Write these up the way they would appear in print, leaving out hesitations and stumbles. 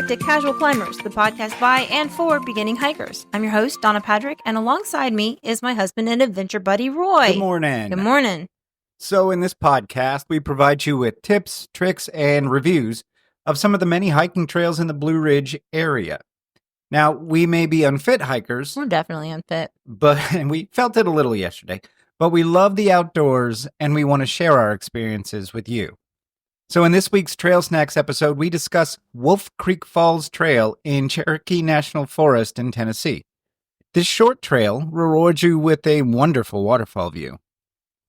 back to Casual Climbers, the podcast by and for beginning hikers. I'm your host, Donna Patrick, and alongside me is my husband and adventure buddy, Roy. Good morning. Good morning. So in this podcast, we provide you with tips, tricks, and reviews of some of the many hiking trails in the Blue Ridge area. Now, we may be unfit hikers. We're definitely unfit. And we felt it a little yesterday. But we love the outdoors, and we want to share our experiences with you. So in this week's Trail Snacks episode, we discuss Wolf Creek Falls Trail in Cherokee National Forest in Tennessee. This short trail rewards you with a wonderful waterfall view.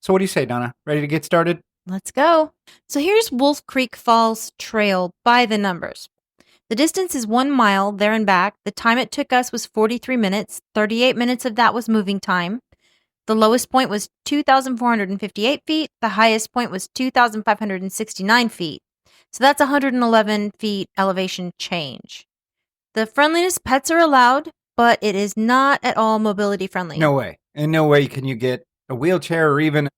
So what do you say, Donna? Ready to get started? Let's go. So here's Wolf Creek Falls Trail by the numbers. The distance is 1 mile there and back. The time it took us was 43 minutes. 38 minutes of that was moving time. The lowest point was 2,458 feet. The highest point was 2,569 feet. So that's 111 feet elevation change. The friendliness, pets are allowed, but it is not at all mobility friendly. No way. In no way can you get a wheelchair or even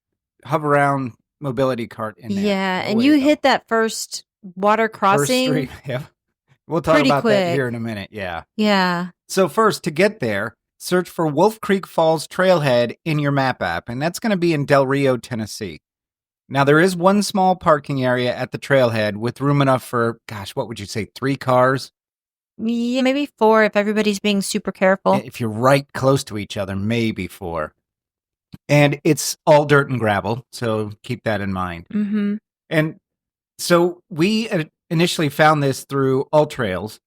hover around mobility cart in there. Yeah, and you hit that first water crossing. First street, yeah. We'll talk pretty about quick. that here in a minute, yeah. Yeah. So first, to get there, search for Wolf Creek Falls Trailhead in your map app, and that's going to be in Del Rio, Tennessee. Now, there is one small parking area at the trailhead with room enough for, what would you say, 3 cars? Yeah, maybe 4 if everybody's being super careful. If you're right close to each other, maybe 4. And it's all dirt and gravel, so keep that in mind. Mm-hmm. And so we initially found this through All Trails,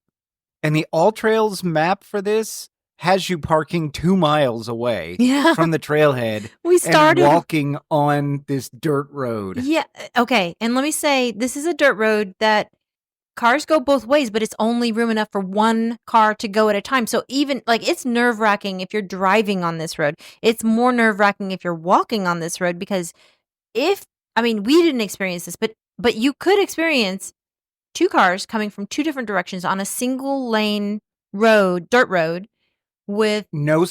and the All Trails map for this has you parking 2 miles away from the trailhead. We started and walking on this dirt road. Yeah. Okay. And let me say, this is a dirt road that cars go both ways, but it's only room enough for 1 car to go at a time. So even it's nerve wracking if you're driving on this road. It's more nerve wracking if you're walking on this road because we didn't experience this, but you could experience 2 cars coming from 2 different directions on a single lane road, dirt road. With no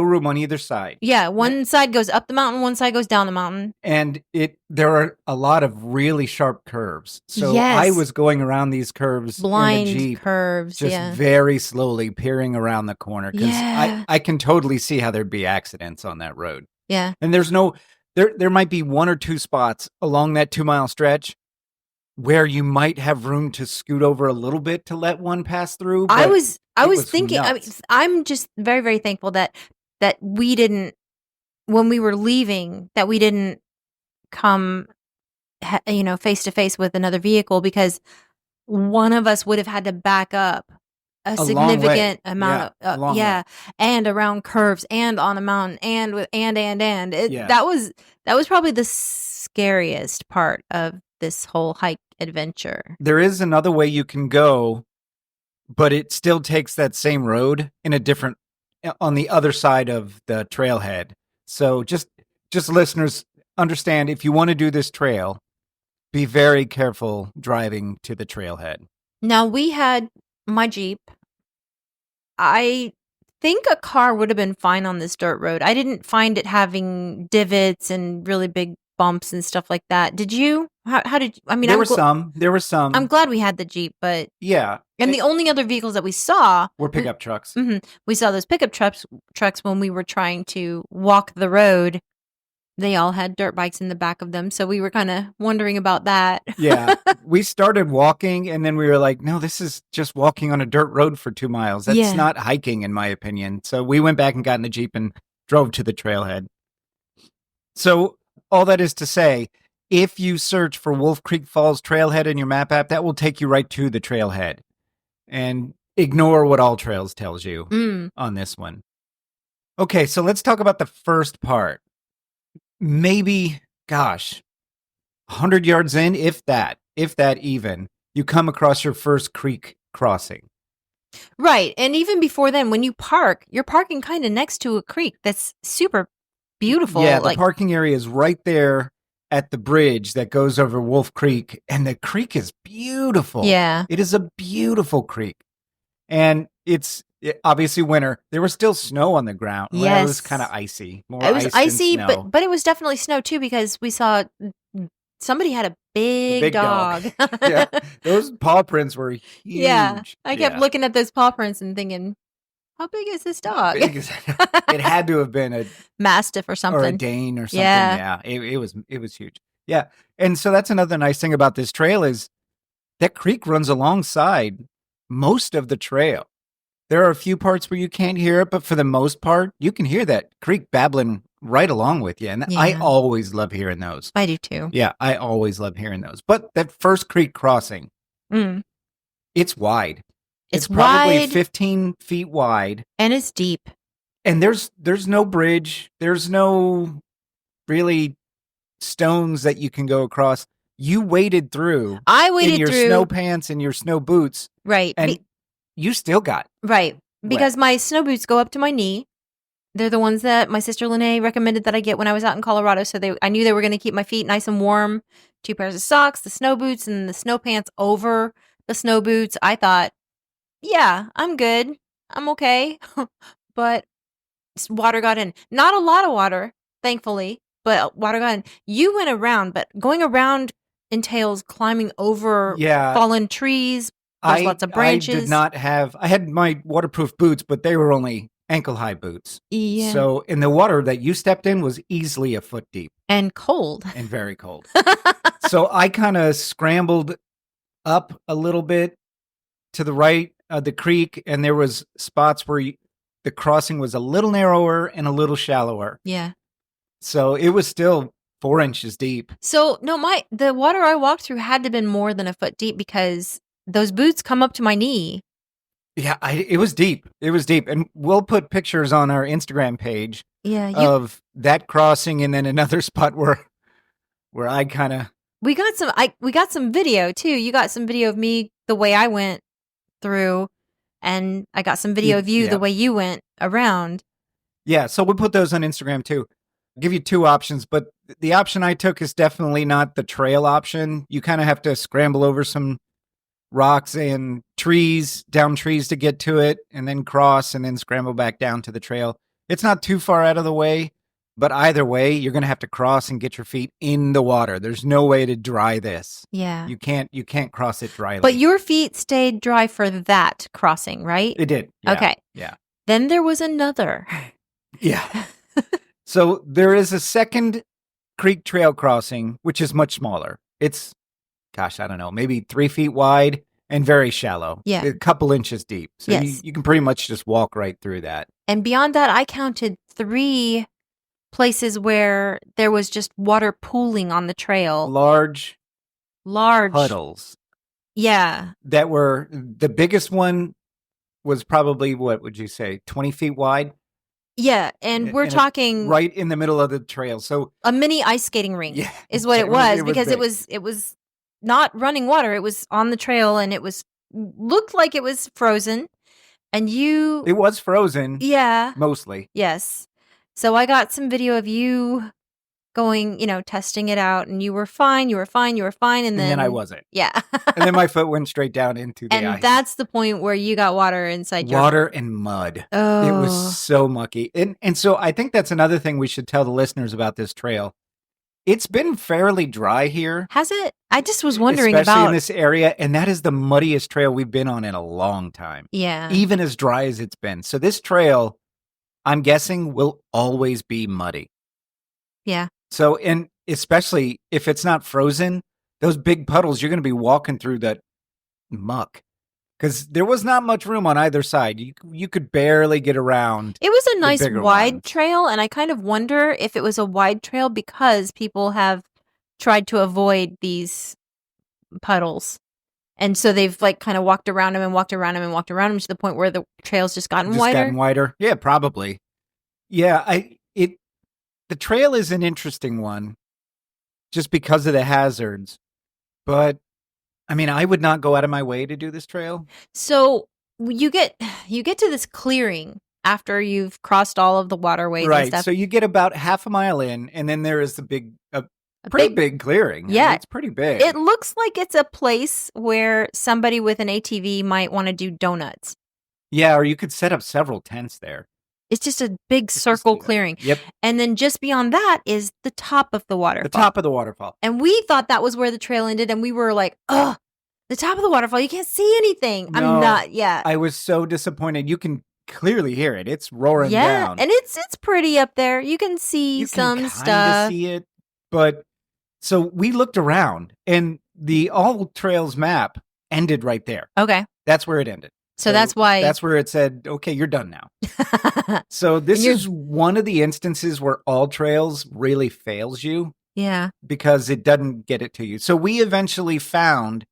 room on either side. Yeah, one side goes up the mountain, one side goes down the mountain. And there are a lot of really sharp curves. So yes. I was going around these curves blind in a Jeep, curves, just very slowly peering around the corner because I can totally see how there'd be accidents on that road. Yeah. And there might be 1 or 2 spots along that 2-mile stretch where you might have room to scoot over a little bit to let one pass through. I was thinking, nuts. I'm just very, very thankful that we didn't, when we were leaving, that we didn't come, face to face with another vehicle because one of us would have had to back up a significant amount and around curves and on a mountain that was probably the scariest part of this whole hike adventure. There is another way you can go, but it still takes that same road on the other side of the trailhead. So just listeners, understand if you want to do this trail, be very careful driving to the trailhead. Now, we had my Jeep. I think a car would have been fine on this dirt road. I didn't find it having divots and really big bumps and stuff like that. Did you? How did you? I mean, there were some. I'm glad we had the Jeep, but yeah. And the only other vehicles that we saw were pickup trucks. Mm-hmm, we saw those pickup trucks when we were trying to walk the road. They all had dirt bikes in the back of them, so we were kind of wondering about that. Yeah, we started walking, and then we were like, no, this is just walking on a dirt road for 2 miles. That's not hiking, in my opinion. So we went back and got in the Jeep and drove to the trailhead. So all that is to say, if you search for Wolf Creek Falls Trailhead in your map app, that will take you right to the trailhead. And ignore what All Trails tells you on this one. Okay, so let's talk about the first part. Maybe, 100 yards in, if that even, you come across your first creek crossing. Right. And even before then, when you park, you're parking kind of next to a creek that's super beautiful. Yeah, the parking area is right there at the bridge that goes over Wolf Creek, and the creek is beautiful. Yeah. It is a beautiful creek. And it's obviously winter. There was still snow on the ground. Yes. Well, it was kind of icy. It was icy, but it was definitely snow too because we saw somebody had a big dog. Yeah, those paw prints were huge. Yeah. I kept Yeah. looking at those paw prints and thinking, how big is this How dog? big is it? It had to have been a Mastiff or something. or a Dane or something. Yeah. Yeah, it was huge. Yeah, and so that's another nice thing about this trail is that creek runs alongside most of the trail. There are a few parts where you can't hear it, but for the most part, you can hear that creek babbling right along with you. And I Yeah. always love hearing those. I do too. Yeah, I always love hearing those. But that first creek crossing, Mm. it's wide. It's probably wide. 15 feet wide. And it's deep. And there's no bridge. There's no really stones that you can go across. You waded through I waded in your through snow pants and your snow boots. Right. And you still got Right. Because wet. my snow boots go up to my knee. They're the ones that my sister Lene recommended that I get when I was out in Colorado. So I knew they were going to keep my feet nice and warm. 2 pairs of socks, the snow boots, and the snow pants over the snow boots. I thought, yeah, I'm good. I'm okay. But water got in. Not a lot of water, thankfully, but water got in. You went around, but going around entails climbing over fallen trees. There's lots of branches. I did not have, I had my waterproof boots, but they were only ankle-high boots. Yeah. So, in the water that you stepped in was easily a foot deep. And cold. And very cold. So, I kind of scrambled up a little bit to the right of the creek, and there was spots where the crossing was a little narrower and a little shallower. Yeah. So, it was still 4 inches deep. So, no, the water I walked through had to have been more than a foot deep because those boots come up to my knee. Yeah, it was deep. It was deep. And we'll put pictures on our Instagram page of that crossing and then another spot where I kind of we got some video too. You got some video of me the way I went through, and I got some video of you the way you went around. Yeah, so we'll put those on Instagram too. I'll give you 2 options, but the option I took is definitely not the trail option. You kind of have to scramble over some rocks and down trees to get to it, and then cross and then scramble back down to the trail. It's not too far out of the way, but either way, you're going to have to cross and get your feet in the water. There's no way to dry this. Yeah. You can't cross it dryly. But your feet stayed dry for that crossing, right? It did. Yeah. Okay. Yeah. Then there was another. Yeah. So there is a second creek trail crossing, which is much smaller. It's, gosh, I don't know, maybe 3 feet wide and very shallow. Yeah. A couple inches deep. So yes. you can pretty much just walk right through that. And beyond that, I counted 3 places where there was just water pooling on the trail. Large puddles. Yeah. That were, the biggest one was probably, what would you say, 20 feet wide? Yeah, and we're talking right in the middle of the trail. So a mini ice skating rink is what it was, because big. it was not running water. It was on the trail, and it looked like it was frozen. And it was frozen. Yeah. Mostly. Yes. So I got some video of you going, testing it out, and you were fine. And then I wasn't. Yeah. And then my foot went straight down into the ice. And that's the point where you got water inside your water and mud. Oh. It was so mucky. And so I think that's another thing we should tell the listeners about this trail. It's been fairly dry here. Has it? I just was wondering especially in this area, and that is the muddiest trail we've been on in a long time. Yeah. Even as dry as it's been. So this trail, I'm guessing, will always be muddy. Yeah. So, and especially if it's not frozen, those big puddles, you're going to be walking through that muck. Because there was not much room on either side. You could barely get around. It was a nice wide ones. Trail, and I kind of wonder if it was a wide trail because people have tried to avoid these puddles. And so they've kind of walked around them to the point where the trail's just gotten wider. Yeah, probably. Yeah, the trail is an interesting one just because of the hazards. But I mean, I would not go out of my way to do this trail. So you get to this clearing after you've crossed all of the waterways right. and stuff. So you get about half a mile in, and then there is the pretty big clearing. Yeah. I mean, it's pretty big. It looks like it's a place where somebody with an ATV might want to do donuts. Yeah, or you could set up several tents there. It's just a big circle clearing. Yep. And then just beyond that is the top of the waterfall. The top of the waterfall. And we thought that was where the trail ended, and we were like, ugh, the top of the waterfall, you can't see anything. No, I'm not yet. I was so disappointed. You can clearly hear it. It's roaring down. And it's pretty up there. You can see some stuff. You can see it. But so we looked around, and the All Trails map ended right there. Okay. That's where it ended. So that's why. That's where it said, okay, you're done now. So this is one of the instances where All Trails really fails you. Yeah. Because it doesn't get it to you. So we eventually found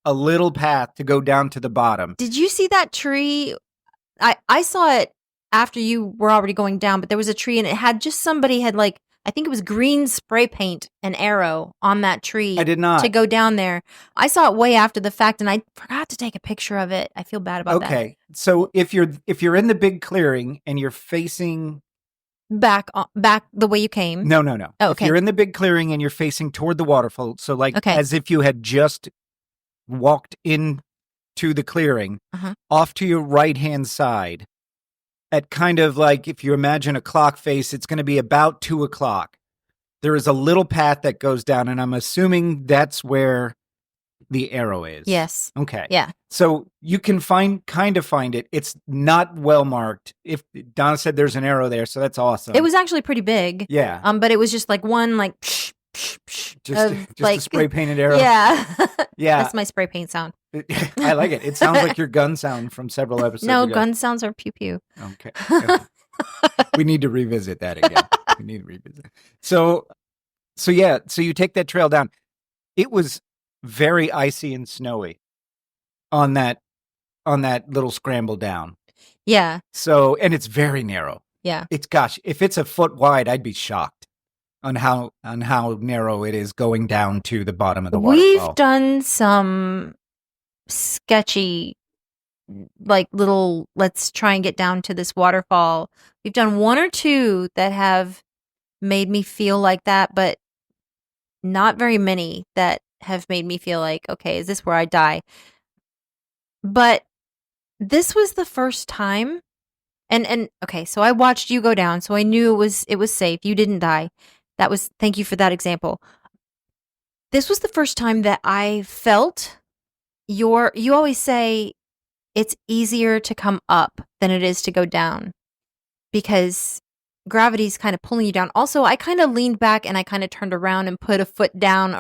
a little path to go down to the bottom. Did you see that tree? I saw it after you were already going down, but there was a tree and it had just somebody had like, I think it was green spray paint an arrow on that tree. I did not. To go down there. I saw it way after the fact and I forgot to take a picture of it. I feel bad about that. Okay. So if you're in the big clearing and you're facing back the way you came. No. Oh, okay. If you're in the big clearing and you're facing toward the waterfall, so like as if you had just walked in to the clearing, off to your right-hand side, at kind of like if you imagine a clock face, it's going to be about 2:00. There is a little path that goes down, and I'm assuming that's where the arrow is. Yes. Okay. Yeah. So you can find it. It's not well marked. If Donna said there's an arrow there, so that's awesome. It was actually pretty big. Yeah. But it was just like one like just a spray painted arrow. Yeah. Yeah. That's my spray paint sound. I like it. It sounds like your gun sound from several episodes ago. No, gun sounds are pew pew. Okay. We need to revisit that again. So yeah, so you take that trail down. It was very icy and snowy on that little scramble down. Yeah. So, and it's very narrow. Yeah. If it's a foot wide, I'd be shocked on how narrow it is going down to the bottom of the waterfall. We've done some sketchy, like little, let's try and get down to this waterfall. We've done one or two that have made me feel like that, but not very many that have made me feel like, okay, is this where I die? But this was the first time. And okay, so I watched you go down, so I knew it was safe. You didn't die. Thank you for that example. This was the first time that I felt you always say it's easier to come up than it is to go down because gravity's kind of pulling you down. Also, I kind of leaned back and I kind of turned around and put a foot down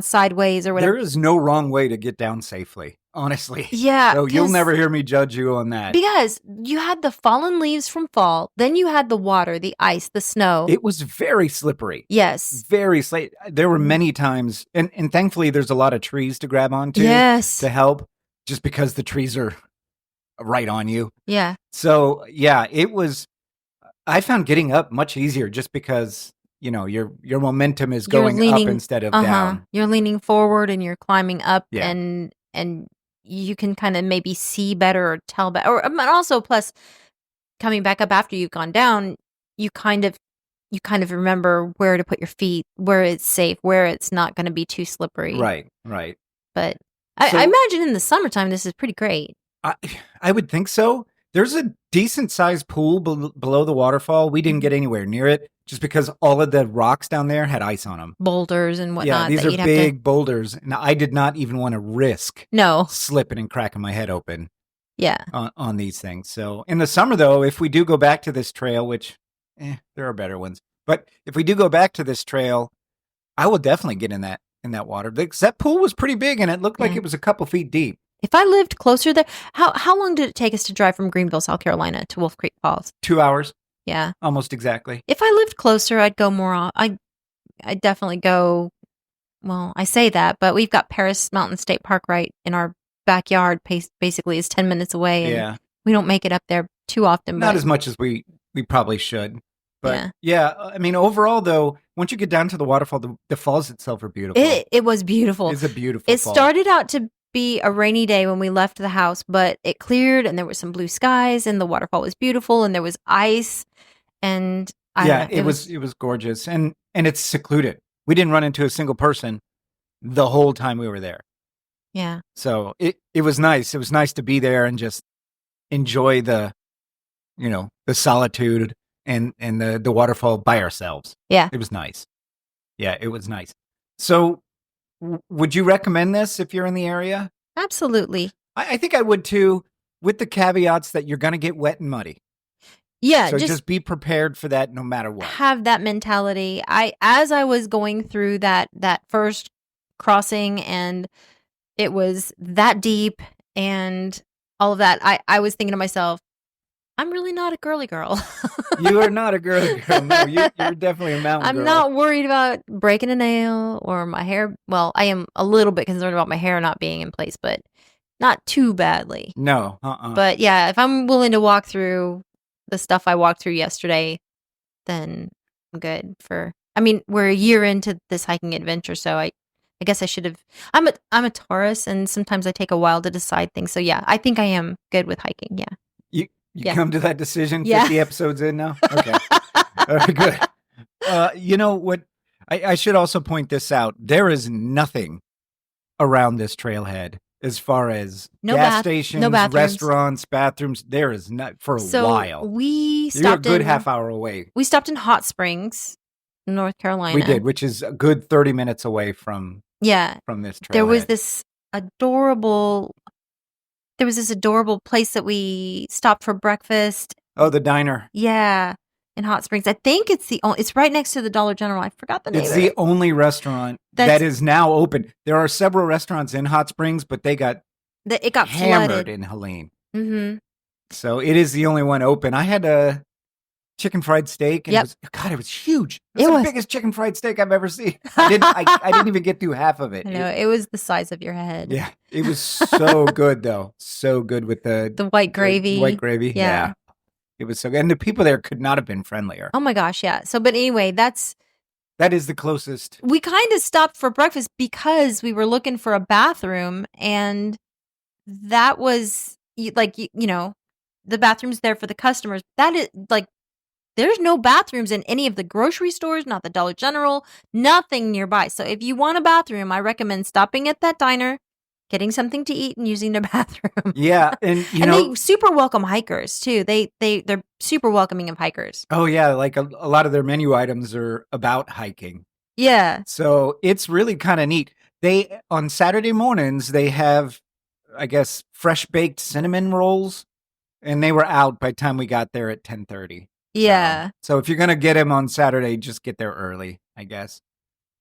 sideways or whatever. There is no wrong way to get down safely, honestly. Yeah. So you'll never hear me judge you on that. Because you had the fallen leaves from fall, then you had the water, the ice, the snow. It was very slippery. Yes. Very slippery. There were many times, and thankfully there's a lot of trees to grab onto to help, just because the trees are right on you. Yeah. So, yeah, I found getting up much easier just because, your momentum is going up instead of down. You're leaning forward and you're climbing up and you can kind of maybe see better or tell better. And also, plus, coming back up after you've gone down, you kind of remember where to put your feet, where it's safe, where it's not going to be too slippery. Right. But I imagine in the summertime, this is pretty great. I would think so. There's a decent sized pool below the waterfall. We didn't get anywhere near it just because all of the rocks down there had ice on them. Boulders and whatnot. Yeah, these are big boulders. And I did not even want to risk slipping and cracking my head open. Yeah. On these things. So in the summer, though, if we do go back to this trail, which there are better ones, but if we do go back to this trail, I will definitely get in that water. Because that pool was pretty big and it looked like it was a couple feet deep. If I lived closer there, how long did it take us to drive from Greenville, South Carolina to Wolf Creek Falls? 2 hours. Yeah. Almost exactly. If I lived closer, I'd go more. I'd definitely go. Well, I say that, but we've got Paris Mountain State Park right in our backyard. Basically, is 10 minutes away. And we don't make it up there too often. Not as much as we probably should. But yeah, I mean, overall, though, once you get down to the waterfall, the falls itself are beautiful. It was beautiful. It's a beautiful fall. Started out to be a rainy day when we left the house, but it cleared and there were some blue skies and the waterfall was beautiful and there was ice and it was gorgeous and it's secluded. We didn't run into a single person the whole time we were there. Yeah. So it was nice. It was nice to be there and just enjoy the the solitude and the waterfall by ourselves. Yeah. It was nice. Yeah, it was nice. So, would you recommend this if you're in the area? Absolutely. I think I would too, with the caveats that you're going to get wet and muddy. Yeah, So just be prepared for that no matter what. Have that mentality. As I was going through that first crossing and it was that deep and all of that, I was thinking to myself, I'm really not a girly girl. You are not a girly girl. No, you're definitely a mountain girl. I'm not worried about breaking a nail or my hair. Well, I am a little bit concerned about my hair not being in place, but not too badly. No. But yeah, if I'm willing to walk through the stuff I walked through yesterday, then I'm good for. I mean, we're a year into this hiking adventure, so I guess I should have. I'm a Taurus, and sometimes I take a while to decide things. So yeah, I think I am good with hiking. Yeah. You come to that decision 50 Yeah. episodes in now? Okay. All right, good. You know what? I should also point this out. There is nothing around this trailhead as far as gas stations, restaurants, bathrooms. There is not for a while. We You're a stopped good half hour away. We stopped in Hot Springs, North Carolina. We did, which is a good 30 minutes away from this trailhead. There was this adorable place that we stopped for breakfast. Oh, the diner. Yeah, in Hot Springs. I think it's right next to the Dollar General. I forgot the name. It's the only restaurant that is now open. There are several restaurants in Hot Springs, but it got hammered flooded in Helene. Mm-hmm. So it is the only one open. I had a chicken fried steak, and it was huge. It was the biggest chicken fried steak I've ever seen. I didn't even get through half of it. I know, it was the size of your head. Yeah, it was so good though. So good with the white gravy. White gravy. Yeah. It was so good. And the people there could not have been friendlier. Oh my gosh, yeah. So, but anyway, that is the closest. We kind of stopped for breakfast because we were looking for a bathroom, and that was like, the bathrooms there for the customers. That is like, there's no bathrooms in any of the grocery stores, not the Dollar General, nothing nearby. So if you want a bathroom, I recommend stopping at that diner, getting something to eat, and using their bathroom. Yeah, and they super welcome hikers too. They're super welcoming of hikers. Oh yeah, like a lot of their menu items are about hiking. Yeah. So it's really kind of neat. They on Saturday mornings they have, I guess, fresh baked cinnamon rolls, and they were out by the time we got there at 10:30. Yeah. So if you're gonna get them on Saturday, just get there early, I guess.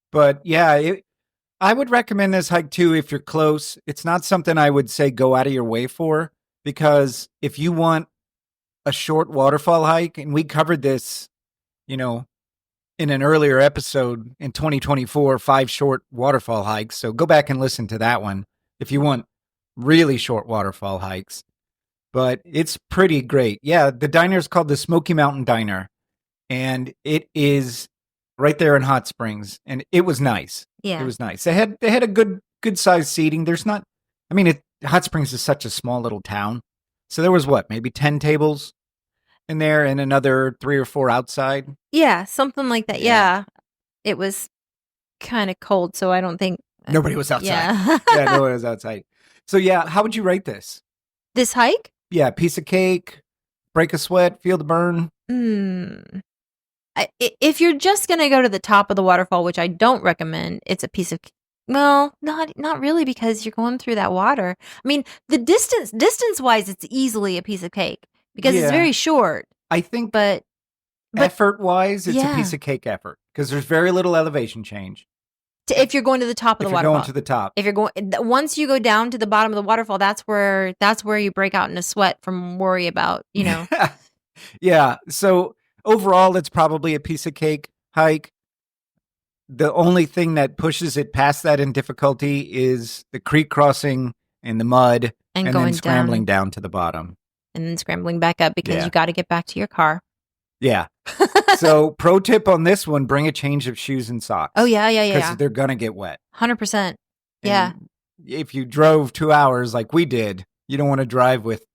But yeah, I would recommend this hike too if you're close. It's not something I would say go out of your way for, because if you want a short waterfall hike, and we covered this, in an earlier episode in 2024, 5 short waterfall hikes. So go back and listen to that one if you want really short waterfall hikes. But it's pretty great. Yeah, the diner is called the Smoky Mountain Diner, and it is right there in Hot Springs, and it was nice. Yeah, it was nice. They had a good size seating. There's not, I mean, Hot Springs is such a small little town, so there was maybe 10 tables in there, and another 3 or 4 outside. Yeah, something like that. Yeah, it was kind of cold, so I don't think nobody was outside. Yeah, nobody was outside. So yeah, how would you rate this? This hike? Yeah, piece of cake, break a sweat, feel the burn. If you're just gonna go to the top of the waterfall, which I don't recommend, it's a piece of. Well, not really, because you're going through that water. I mean, the distance wise, it's easily a piece of cake because it's very short. I think, but effort wise, it's a piece of cake effort because there's very little elevation change. If you're going to the top of the waterfall. Going to the top. If you're going, once you go down to the bottom of the waterfall, that's where you break out in a sweat from worry about, Yeah. So overall, it's probably a piece of cake hike. The only thing that pushes it past that in difficulty is the creek crossing and the mud, and then scrambling down to the bottom. And then scrambling back up because you got to get back to your car. Yeah. So pro tip on this one, bring a change of shoes and socks. Oh, yeah. Because they're going to get wet. 100%. Yeah. And if you drove 2 hours like we did, you don't want to drive with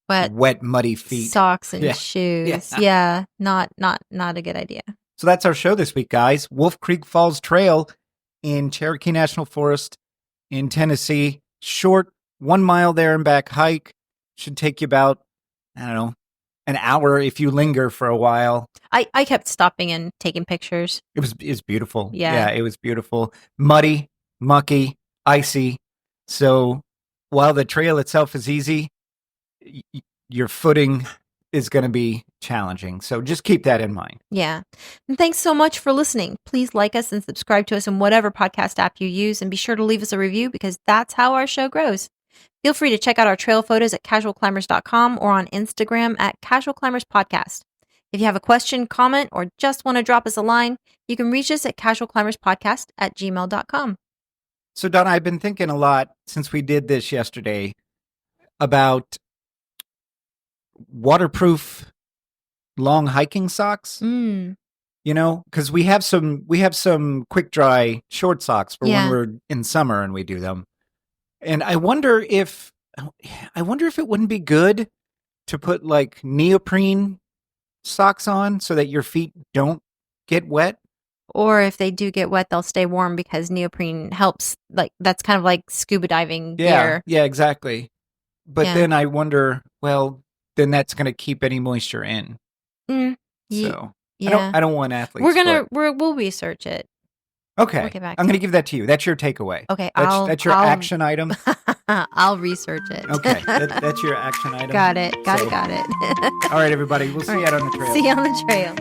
wet, muddy feet. Socks and shoes. Yeah. Not a good idea. So that's our show this week, guys. Wolf Creek Falls Trail in Cherokee National Forest in Tennessee. Short 1 mile there and back hike. Should take you about, I don't know, an hour if you linger for a while. I kept stopping and taking pictures. It was beautiful. Yeah. It was beautiful. Muddy, mucky, icy. So while the trail itself is easy, your footing is going to be challenging. So just keep that in mind. Yeah. And thanks so much for listening. Please like us and subscribe to us in whatever podcast app you use, and be sure to leave us a review because that's how our show grows. Feel free to check out our trail photos at casualclimbers.com or on Instagram at Casual Climbers Podcast. If you have a question, comment, or just want to drop us a line, you can reach us at casualclimberspodcast@gmail.com. So, Donna, I've been thinking a lot since we did this yesterday about waterproof long hiking socks. Mm. You know, because we have some quick dry short socks for when we're in summer and we do them. And I wonder if it wouldn't be good to put like neoprene socks on so that your feet don't get wet. Or if they do get wet, they'll stay warm because neoprene helps. Like, that's kind of like scuba diving gear. Yeah, exactly. But then I wonder, well, then that's going to keep any moisture in. So I don't want athletes. We'll research it. Okay, We'll I'm going to give that to you. That's your takeaway. Okay, that's your action item. I'll research it. Okay, that's your action item. Got it. Got it. All right, everybody. We'll see you out on the trail. See you on the trail.